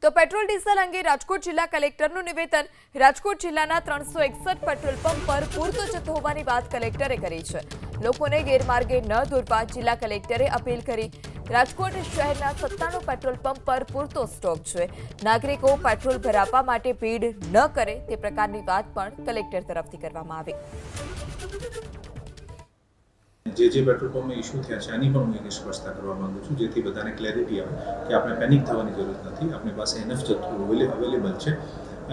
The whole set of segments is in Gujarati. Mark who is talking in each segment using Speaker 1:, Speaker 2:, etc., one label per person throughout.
Speaker 1: તો પેટ્રોલ ડીઝલ અંગે રાજકોટ જિલ્લા કલેક્ટરનું નિવેદન। રાજકોટ જિલ્લાના 361 પેટ્રોલ પંપ પર પૂરતો જથ્થો હોવાની વાત કલેક્ટરે કરી છે। લોકોને ગેરમાર્ગે ન દોરવા જિલ્લા કલેક્ટરે અપીલ કરી। રાજકોટ શહેરના 97 પેટ્રોલ પંપ પર પૂરતો સ્ટોક છે। નાગરિકો પેટ્રોલ ભરાવવા માટે ભીડ ન કરે તે પ્રકારની વાત પણ કલેક્ટર તરફથી કરવામાં આવી।
Speaker 2: જે પેટ્રોલ પંપમાં ઇશ્યુ થયા છે આની પણ હું સ્પષ્ટતા કરવા માંગુ છું, જેથી બધાને ક્લેરિટી આવે કે આપણે પેનિક થવાની જરૂર નથી। આપણી પાસે એનફ જથ્થો અવેલેબલ છે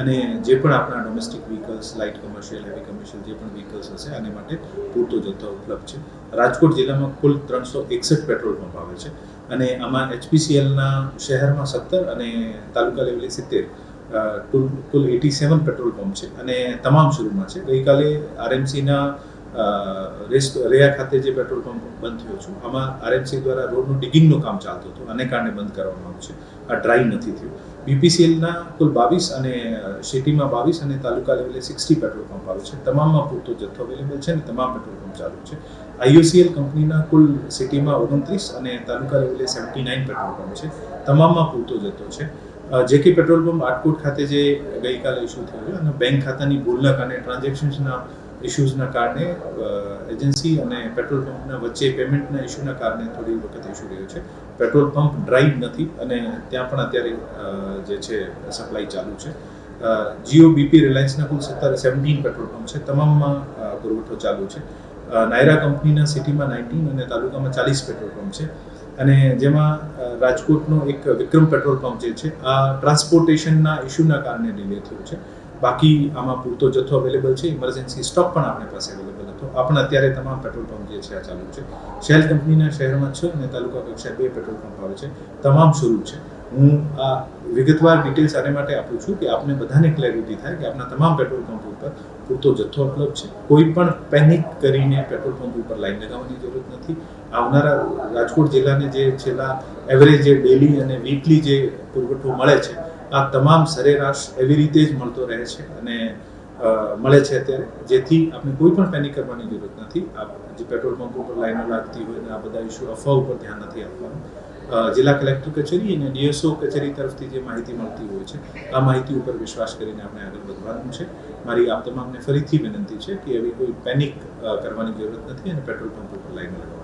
Speaker 2: અને જે પણ આપણા domestic vehicles, light commercial, heavy commercial જે પણ વ્હીકલ્સ હશે આને માટે પૂરતો જથ્થો ઉપલબ્ધ છે। રાજકોટ જિલ્લામાં કુલ 361 પેટ્રોલ પંપ આવે છે અને આમાં HPCLના શહેરમાં 17 અને તાલુકા લેવલે 70 કુલ 87 પેટ્રોલ પંપ છે અને તમામ શરૂમાં છે। ગઈકાલે RMCના રેયા ખાતે જે પેટ્રોલ પંપ બંધ થયો છે આમાં RMC દ્વારા રોડનું ડિગિંગનું કામ ચાલતું હતું, આને કારણે બંધ કરવામાં આવ્યું છે। આ ડ્રાય નથી થયું। BPCLના કુલ 22 અને સિટીમાં 22 અને તાલુકા લેવલે 60 પેટ્રોલ પંપ આવે છે। તમામમાં પૂરતો જથ્થો અવેલેબલ છે અને તમામ પેટ્રોલ પંપ ચાલુ છે। IOCL કંપનીના કુલ સિટીમાં 29 અને તાલુકા લેવલે 79 પેટ્રોલ પંપ છે। તમામમાં પૂરતો જથ્થો છે। જે કે પેટ્રોલ પંપ આટકોટ ખાતે જે ગઈકાલે ઇસ્યુ થયો છે અને બેંક ખાતાની ભૂલના કારણે ટ્રાન્ઝેક્શન્સના ઇશ્યુઝના કારણે એજન્સી અને પેટ્રોલ પંપના વચ્ચે પેમેન્ટના ઇશ્યુના કારણે થોડી વખત ઇશ્યુ રહ્યો છે। પેટ્રોલ પંપ ડ્રાય નથી અને ત્યાં પણ અત્યારે જે છે સપ્લાય ચાલુ છે। જીઓ બીપી રિલાયન્સના કુલ 17 પેટ્રોલ પંપ છે, તમામમાં પુરવઠો ચાલુ છે। નાયરા કંપનીના સિટીમાં 19 અને તાલુકામાં 40 પેટ્રોલ પંપ છે અને જેમાં રાજકોટનો એક વિક્રમ પેટ્રોલ પંપ જે છે આ ટ્રાન્સપોર્ટેશનના ઇશ્યુના કારણે ડિલે થયું છે। બાકી આમાં પૂરતો જથ્થો અવેલેબલ છે। ઇમરજન્સી સ્ટોક પણ આપણી પાસે અવેલેબલ હતો। આ પણ અત્યારે તમામ પેટ્રોલ પંપ જે છે આ ચાલુ છે। શેલ કંપનીના શહેરમાં 6 અને તાલુકા કક્ષાએ 2 પેટ્રોલ પંપ આવે છે, તમામ શરૂ છે। હું આ વિગતવાર ડિટેલ્સ આને માટે આપું છું કે આપને બધાને ક્લેરિટી થાય કે આપણા તમામ પેટ્રોલ પંપ ઉપર પૂરતો જથ્થો ઉપલબ્ધ છે। કોઈ પણ પેનિક કરીને પેટ્રોલ પંપ ઉપર લાઈન લગાવવાની જરૂર નથી। આવનારા રાજકોટ જિલ્લાને જે છેલ્લા એવરેજ જે ડેલી અને વીકલી જે પુરવઠો મળે છે આ તમામ સરેરાશ એવી રીતે જ મળતો રહે છે અને મળે છે અત્યારે, જેથી આપણે કોઈ પણ પેનિક કરવાની જરૂર નથી। આ જે પેટ્રોલ પંપ ઉપર લાઈનો લાગતી હોય ને આ બધા ઇસ્યુ અફવા ઉપર ધ્યાન નથી આપવાનું। જિલ્લા કલેક્ટર કચેરી અને DSO કચેરી તરફથી જે માહિતી મળતી હોય છે આ માહિતી ઉપર વિશ્વાસ કરીને આપણે આગળ વધવાનું છે। મારી આપ તમામને ફરીથી વિનંતી છે કે એવી કોઈ પેનિક કરવાની જરૂર નથી અને પેટ્રોલ પંપ ઉપર લાઈનો લગાવવાની